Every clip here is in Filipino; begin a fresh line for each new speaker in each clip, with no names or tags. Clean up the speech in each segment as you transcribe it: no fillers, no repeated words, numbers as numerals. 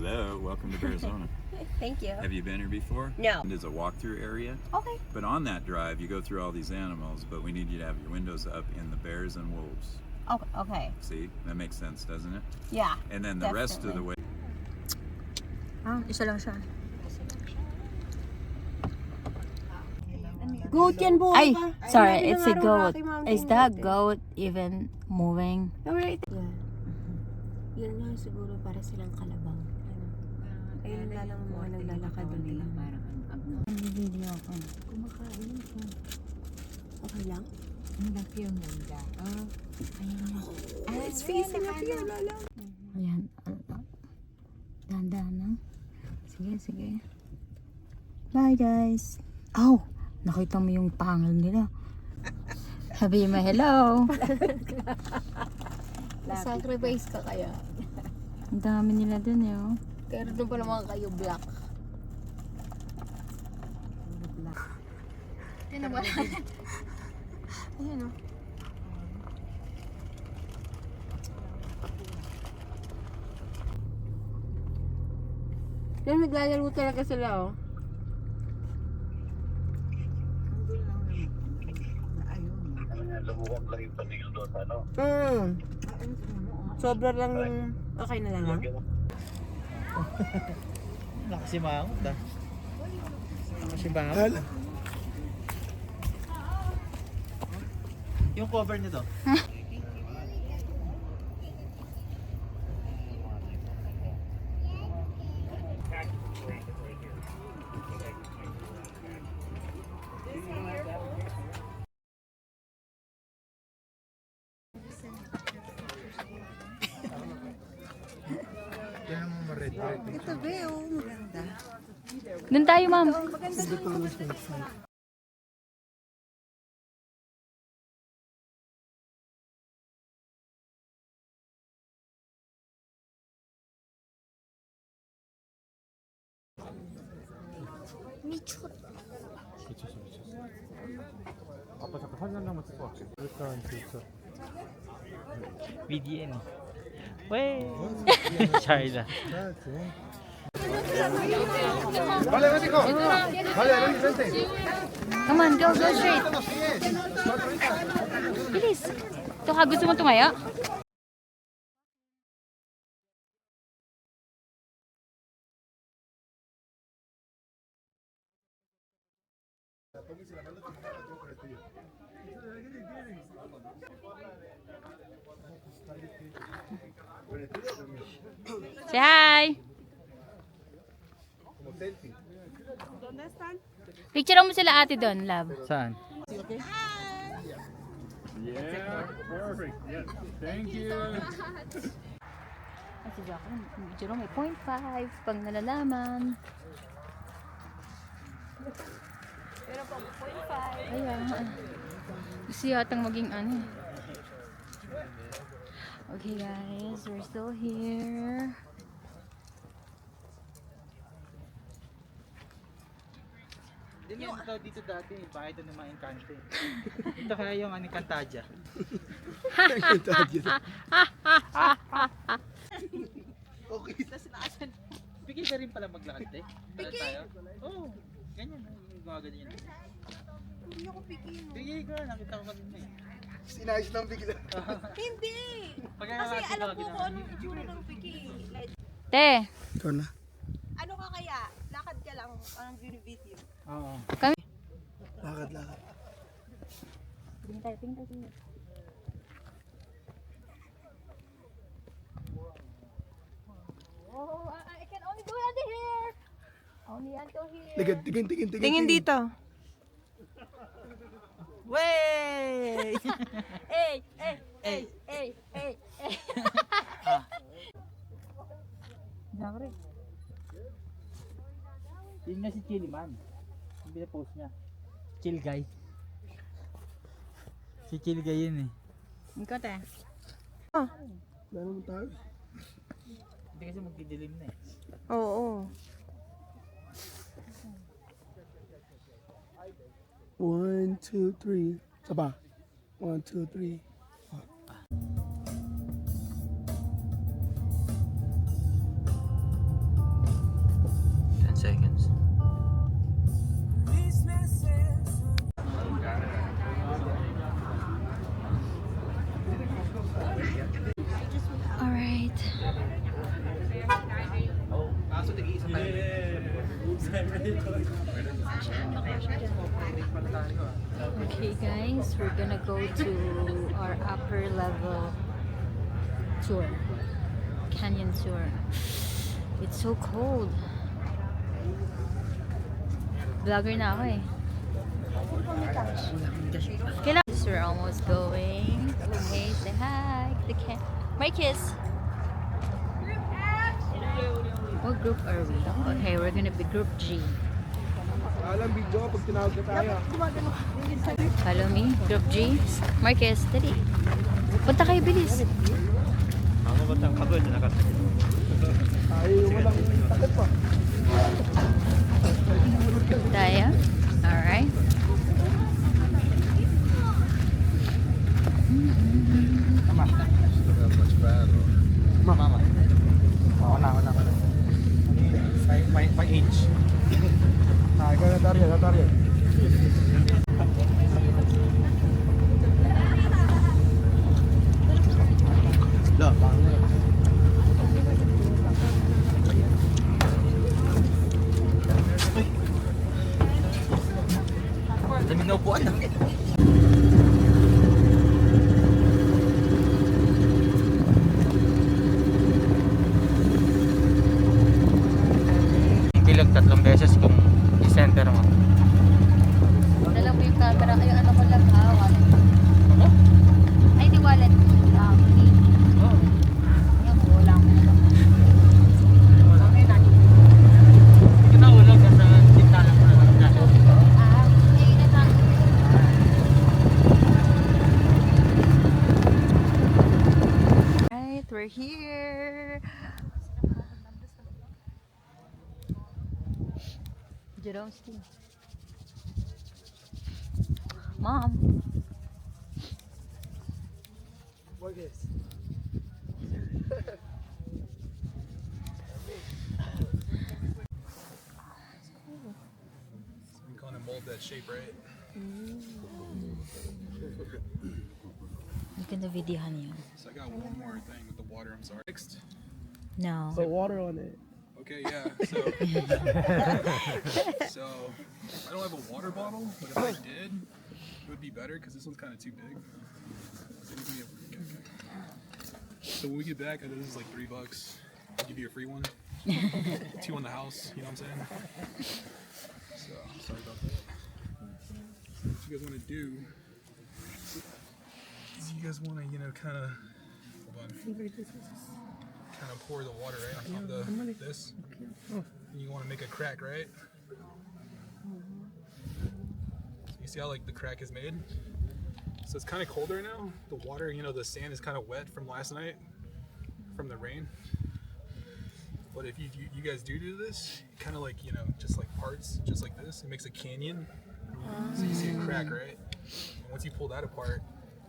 Hello, welcome to Arizona.
Thank you.
Have you been here before?
No.
There's a walkthrough area.
Okay.
But on that drive, you go through all these animals, but we need you to have your windows up in the bears and wolves.
Okay.
See? That makes sense, doesn't it?
Yeah.
And then the rest of the way.
Ah, isa lang siya.
Goat yan, boy.
Ay, sorry,
Ay,
it's a goat.
Rocky Mountain
Is that goat even moving?
Alright. Yeah. Yan nga siguro para silang kalabang. Ayun na lang mga naglalakad nila.
Video ako.
Kumakain ko. Okay lang?
Ang laki yung ganda.
It's facing up here, Lala.
Ayan. Dahan-dahan lang. Sige, sige. Bye, guys. Oh, nakita mo yung pangal nila. Sabi mo, hello.
Sacrifice ka kaya.
Ang dami nila dun, eh. Oh.
Pero doon pa naman kayo black. Ayun ba? Ayun o. Yan, naglalaro talaga sila o.
Lumuwag lang yung paningin doon, ano?
Sobra lang yung... Okay na lang.
Nakasimangot ah. Nakasimangot. Yung cover nito.
Ito ba yung maganda?
Dun tayo, ma'am.
아빠 잠깐 사진 한 장만 찍고 갈게. 일단 진짜.
VDN. 왜? Charla.
Vale, México. Vale, ven, vente.
Come on, go straight. Bilis. Ito ka, gusto mo tumaya? Say hi! Picture mo sila ate doon, love.
Saan?
Yeah, perfect. Yes, thank you.
Kasi ako, picture mo may 0.5 pag nalalaman.
Pero pag 0.5.
Ayan. Gusto yatang maging ano. Okay guys, we're still here.
Din yan dito dati, bahay doon ng mga Encante. Ito kaya yung Encantadia. Okay. Tapos nakasan. Bigay ka rin pala maglakad eh. Bigay? Oo. Ganyan. Gumagano yan.
Hindi ako pikin.
Bigay ka, nakita ko kanina eh.
Sinayos lang bigla.
Hindi! Kasi alam ko kung anong itsura ng pikin. Like,
Te,
Ito na.
ano ka kaya? Lakad ka lang. Anong video?
Oo.
Lakad.
tingin tayo.
Oh, I can only do it until here. Only until here.
Ligad, tingin.
Tingin dito.
Wey!
Hey!
Dakre.
Yun nga si Chili Man. Yung pinapost niya. Chill guy. Si Chill guy yun eh.
Ikaw te.
Dahil naman tayo.
Hindi kasi magdidilim na eh.
Oo.
1, 2, 3. Saba. 1, 2, 3.
Okay guys, we're gonna go to our upper level tour, canyon tour. It's so cold. Vlogger na ako eh. So we're almost going. Okay, say hi. Marcus. What group are we? Okay, we're gonna be group G.
Alam, video pag tinawag na tayo.
Follow me, group G. Marcus, dali. Punta kayo, bilis.
Ay, walang takot pa.
Tayo. Alright.
Mama. Ako na. My age.
Ikaw na Dario. La, pangit.
Dami na upuan na. Bilang 3 beses kung i-center mo.
Dala mo yung camera. Ay, ano ko lang, wallet. Ay, di wallet.
Oh.
Ayan, wala ko.
Ito na ulo ka sa tintala ko na lang.
Right, we're here. Jerome's team. Mom.
Marcus.
You kind of mold that shape, right?
You can videohan yun.
So I got one more thing with the water. I'm sorry. Next.
No.
Put water on it.
Okay, yeah. So, so I don't have a water bottle, but if I did, it would be better because this one's kind of too big. So, so when we get back, this is like $3. I'll give you a free one. 2 on the house. You know what I'm saying? So sorry about that. So what you guys want to do? Is you guys want to, kind of, hold on. Kind of pour the water right on top of this. And you want to make a crack, right? So you see how like the crack is made? So it's kind of colder now. The water, the sand is kind of wet from last night, from the rain. But if you guys do this, kind of like, just like parts, just like this, it makes a canyon. So you see a crack, right? And once you pull that apart,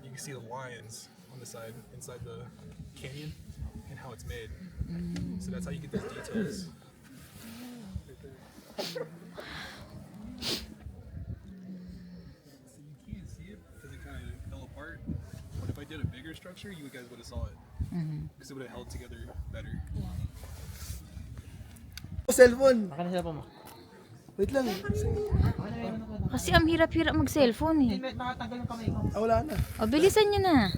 you can see the lines on the side, inside the canyon, and how it's made. So that's how you get those details. So you can't see it because it kind of fell apart. But if I did a bigger structure, you guys would have saw it. Because it would have held together better.
Cellphone.
Baka na sila po mo.
Wait lang.
Kasi ang hirap-hirap mag-cellphone eh.
Nakatanggal yung kamay ko.
Wala na.
O, bilisan nyo na.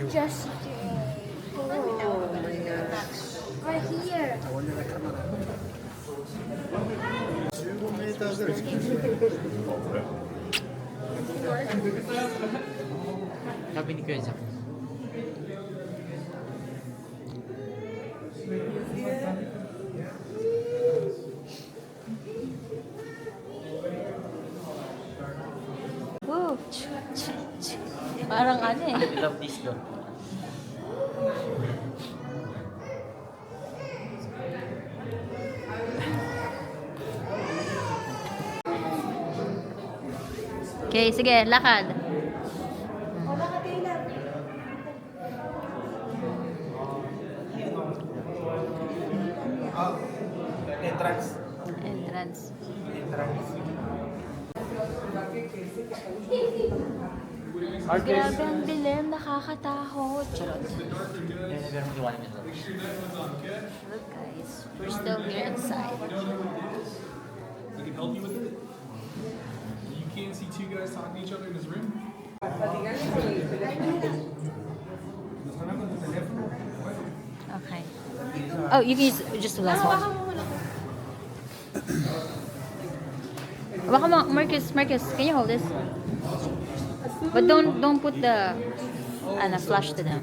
Just right here.
Sabi ni Kuya Jack.
Woo! Parang ano eh.
I love this though.
Okay, sige, lakad.
Entrance.
Entrance.
Entrance.
Grabe ang dilim, nakakatakot. Charot. Look guys, we're still here inside.
I can help you with it. You can't see two guys talking to each other in this room.
Okay. Oh, you can use just the last one. Baka Marcus, can you hold this? But don't put the flash to them.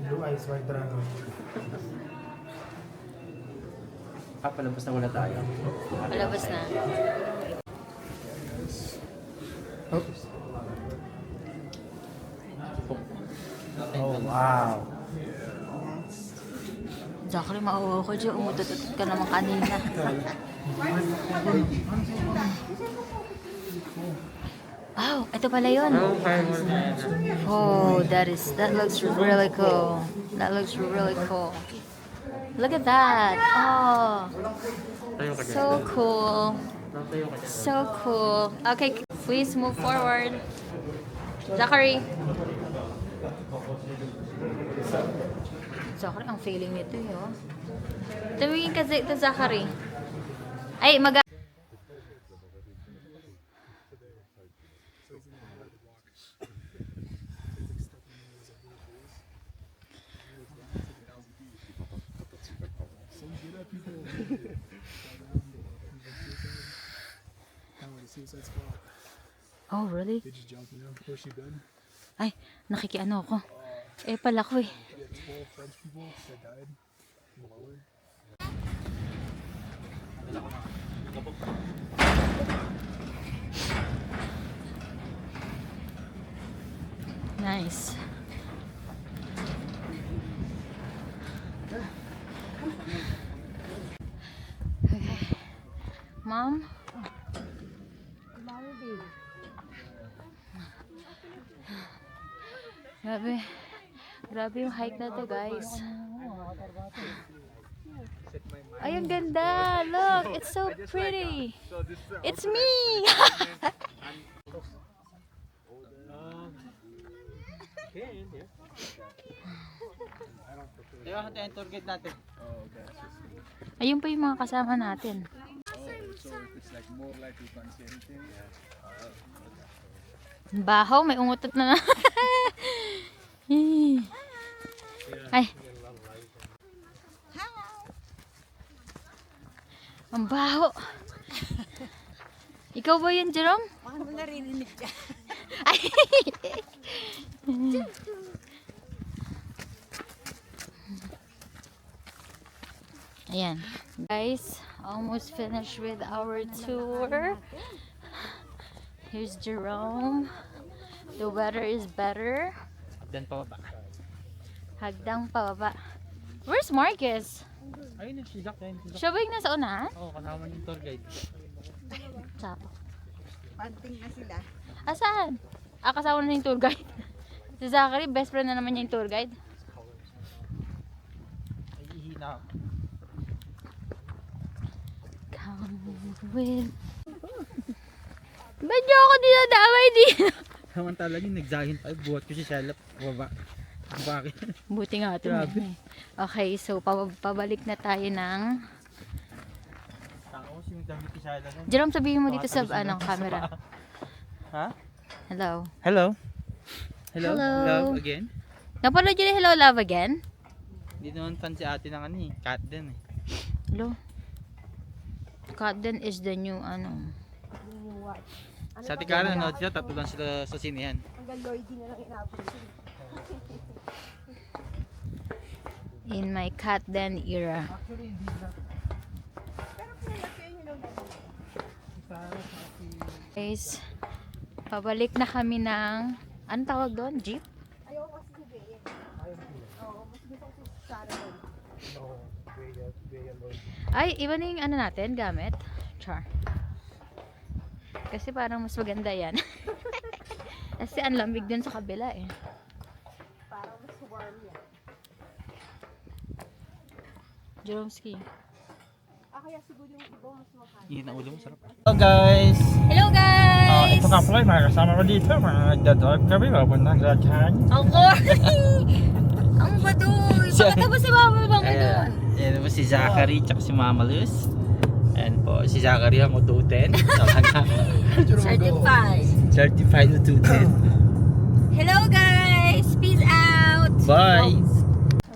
Blue eyes, white dragon.
Papalabas na wala tayo.
Palabas na.
Oh, wow.
Zachary, mauwaw ko dyan. Umutututot ka naman kanina. Wow, ito pala yun. Oh, that looks really cool. That looks really cool. Look at that. Oh, so cool. So cool. Okay, please move forward. Zachary. Zachary, ang feeling nito yun. Tumingin kasi ito, Zachary. Ay,
Suicide spot.
Oh, really?
They just jumped, you know. Where's she been?
Ay, nakikiano ako. Eh, pala ko eh.
We had 12 French people that died in the lower.
Nice. Okay. Mom? Grabe yung hike na to, guys. Ay, ang ganda! Look, it's so pretty. It's me!
Diba, ito yung tour guide natin.
Ayun pa yung mga kasama natin. Bahaw, may umutot na. Ay. Ang baho. Ikaw ba yun, Jerome?
Paano mo narinig ka?
Ay. Ayan. Guys, almost finished with our tour. Here's Jerome. The weather is better.
Then pababa.
Hagdang pababa. Where's Marcus?
Ayun yung silak.
Siya ba yung nasa unahan?
Oo, kasama yung tour guide.
Sapo.
Panting na sila.
Asaan? Kasama na yung tour guide. Si Zachary, best friend na naman niya yung tour guide.
Ay, ihina ako.
Come with... Ba't niyo ako dinadamay dito?
Samantala yung nagzahin pa, buhat ko si Shalap, baba. Bakit?
Buti nga ito.
Grabe.
Okay, so pabalik na tayo ng...
Tapos yung damit si Shalap.
Jerome, sabihin mo dito sa camera.
Ha?
Hello.
Hello? Hello?
Hello.
Love again?
Napanood yun yung Hello Love Again?
Hindi naman fan si ate ng ano eh, cat din eh.
Hello? Cotton is the new
Sa ate Karen, nanood siya, tatlo lang sila sa sinehan.
Hanggang Lloydie na lang inabot sila.
in my Cotton era. Guys, pabalik na kami ng, anong tawag doon? Jeep?
Ayaw kasi si Bea. Oo, mas gusto ko si Sarah doon.
Ay, iba na yung ano natin, gamit. Char. Kasi parang mas maganda yan. Kasi ang lamig dun sa kabila eh.
Parang mas warm yan.
Jeromski.
Yun ang ulo mo, sarap. Hello guys!
Hello guys!
Ito nga pala, mga kasama ko dito. Mga nagdadrive kami, papuntang Gaghan.
Ako! Ang baduy! Bakit ba si Mama bang doon?
Yan po si Zachary, tsaka si Mama Luz. Ayan po, si Zachary ang ututen.
Certified.
Certified ututen.
Hello guys! Peace out!
Bye!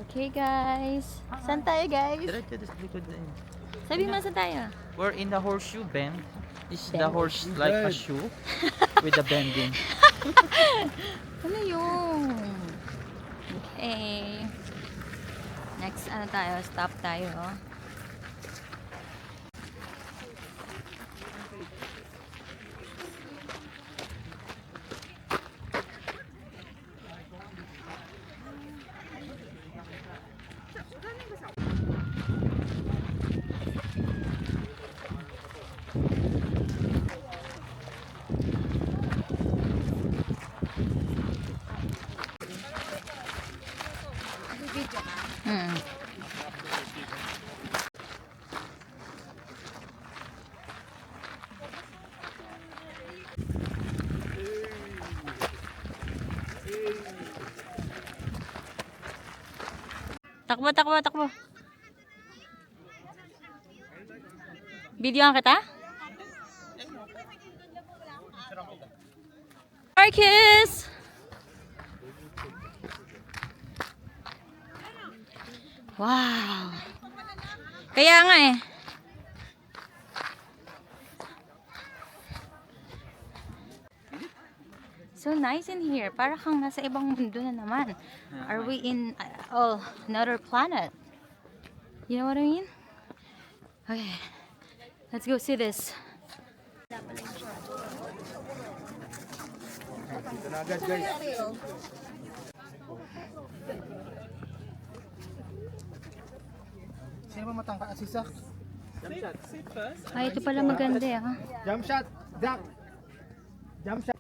Okay guys. Saan tayo guys?
Diretso sa likod na yun.
Sabi mo saan tayo?
We're in the horseshoe bend. This is the horse like a shoe with the bending.
Ano yun? Okay. Next ano tayo? Stop tayo. Hmm. Takbo, takbo, takbo. Videoan kita? Marcus! Wow! Kaya nga eh. So nice in here. Para kang nasa ibang mundo na naman. Are we in another planet? You know what I mean? Okay. Let's go see this.
Sino ba matangka si Zach?
Ay, ito pala maganda ah.
Jump shot, Zach. Jump shot.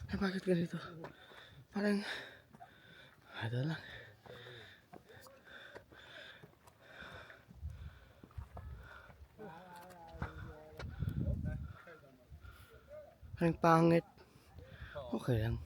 Ay, bakit ganito? Parang, ano lang. Parang pangit. Okay lang.